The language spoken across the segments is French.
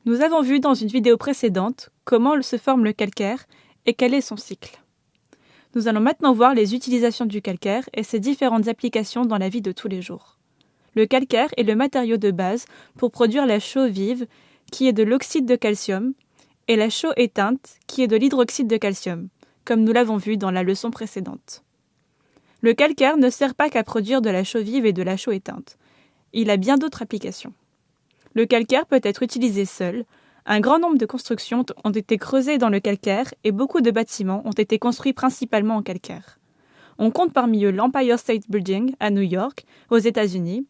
Nous avons vu dans une vidéo précédente comment se forme le calcaire et quel est son cycle. Nous allons maintenant voir les utilisations du calcaire et ses différentes applications dans la vie de tous les jours. Le calcaire est le matériau de base pour produire la chaux vive, qui est de l'oxyde de calcium, et la chaux éteinte, qui est de l'hydroxyde de calcium, comme nous l'avons vu dans la leçon précédente. Le calcaire ne sert pas qu'à produire de la chaux vive et de la chaux éteinte. Il a bien d'autres applications. Le calcaire peut être utilisé seul. Un grand nombre de constructions ont été creusées dans le calcaire et beaucoup de bâtiments ont été construits principalement en calcaire. On compte parmi eux l'Empire State Building à New York, aux États-Unis,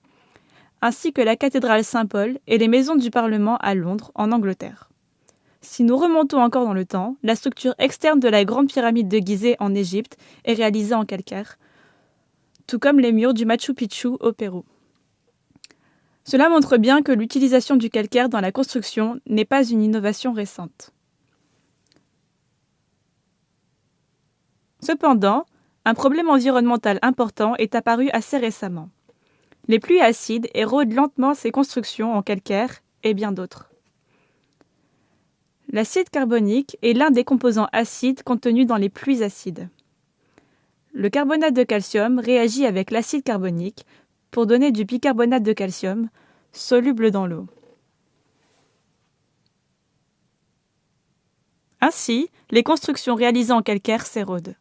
ainsi que la cathédrale Saint-Paul et les maisons du Parlement à Londres, en Angleterre. Si nous remontons encore dans le temps, la structure externe de la grande pyramide de Gizeh en Égypte est réalisée en calcaire, tout comme les murs du Machu Picchu au Pérou. Cela montre bien que l'utilisation du calcaire dans la construction n'est pas une innovation récente. Cependant, un problème environnemental important est apparu assez récemment. Les pluies acides érodent lentement ces constructions en calcaire et bien d'autres. L'acide carbonique est l'un des composants acides contenus dans les pluies acides. Le carbonate de calcium réagit avec l'acide carbonique pour donner du bicarbonate de calcium soluble dans l'eau. Ainsi, les constructions réalisées en calcaire s'érodent.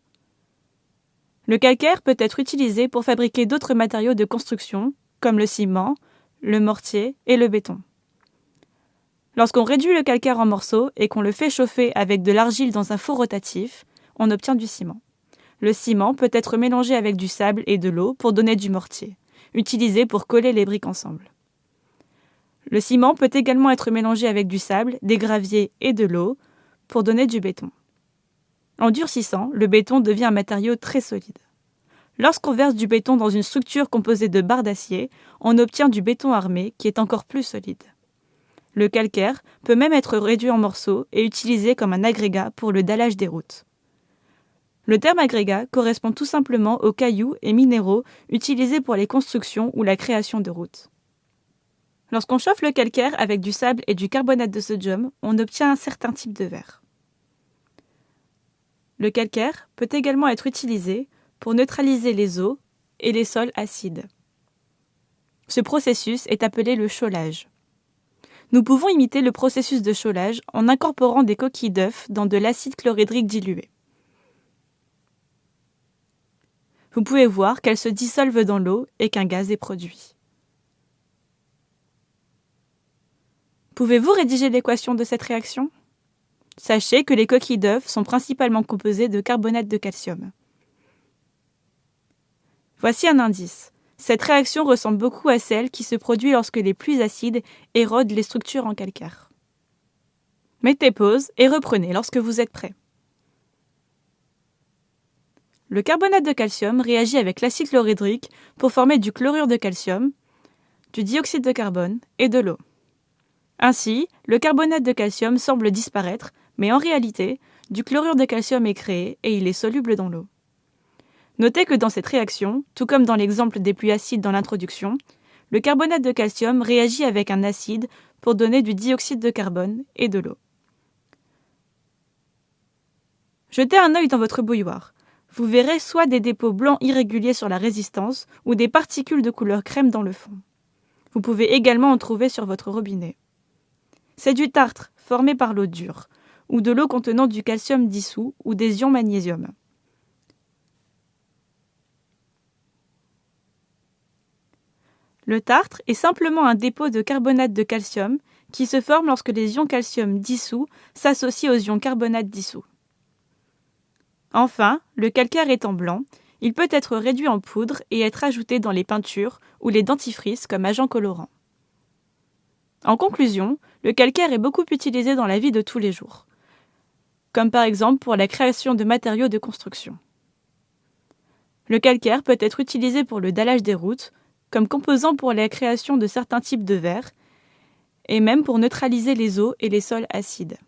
Le calcaire peut être utilisé pour fabriquer d'autres matériaux de construction, comme le ciment, le mortier et le béton. Lorsqu'on réduit le calcaire en morceaux et qu'on le fait chauffer avec de l'argile dans un four rotatif, on obtient du ciment. Le ciment peut être mélangé avec du sable et de l'eau pour donner du mortier, utilisé pour coller les briques ensemble. Le ciment peut également être mélangé avec du sable, des graviers et de l'eau pour donner du béton. En durcissant, le béton devient un matériau très solide. Lorsqu'on verse du béton dans une structure composée de barres d'acier, on obtient du béton armé qui est encore plus solide. Le calcaire peut même être réduit en morceaux et utilisé comme un agrégat pour le dallage des routes. Le terme agrégat correspond tout simplement aux cailloux et minéraux utilisés pour les constructions ou la création de routes. Lorsqu'on chauffe le calcaire avec du sable et du carbonate de sodium, on obtient un certain type de verre. Le calcaire peut également être utilisé pour neutraliser les eaux et les sols acides. Ce processus est appelé le chaulage. Nous pouvons imiter le processus de chaulage en incorporant des coquilles d'œufs dans de l'acide chlorhydrique dilué. Vous pouvez voir qu'elles se dissolvent dans l'eau et qu'un gaz est produit. Pouvez-vous rédiger l'équation de cette réaction ? Sachez que les coquilles d'œufs sont principalement composées de carbonate de calcium. Voici un indice. Cette réaction ressemble beaucoup à celle qui se produit lorsque les pluies acides érodent les structures en calcaire. Mettez pause et reprenez lorsque vous êtes prêt. Le carbonate de calcium réagit avec l'acide chlorhydrique pour former du chlorure de calcium, du dioxyde de carbone et de l'eau. Ainsi, le carbonate de calcium semble disparaître, mais en réalité, du chlorure de calcium est créé et il est soluble dans l'eau. Notez que dans cette réaction, tout comme dans l'exemple des pluies acides dans l'introduction, le carbonate de calcium réagit avec un acide pour donner du dioxyde de carbone et de l'eau. Jetez un œil dans votre bouilloire. Vous verrez soit des dépôts blancs irréguliers sur la résistance ou des particules de couleur crème dans le fond. Vous pouvez également en trouver sur votre robinet. C'est du tartre formé par l'eau dure, ou de l'eau contenant du calcium dissous ou des ions magnésium. Le tartre est simplement un dépôt de carbonate de calcium qui se forme lorsque les ions calcium dissous s'associent aux ions carbonate dissous. Enfin, le calcaire étant blanc, il peut être réduit en poudre et être ajouté dans les peintures ou les dentifrices comme agent colorant. En conclusion, le calcaire est beaucoup utilisé dans la vie de tous les jours, comme par exemple pour la création de matériaux de construction. Le calcaire peut être utilisé pour le dallage des routes, comme composant pour la création de certains types de verres, et même pour neutraliser les eaux et les sols acides.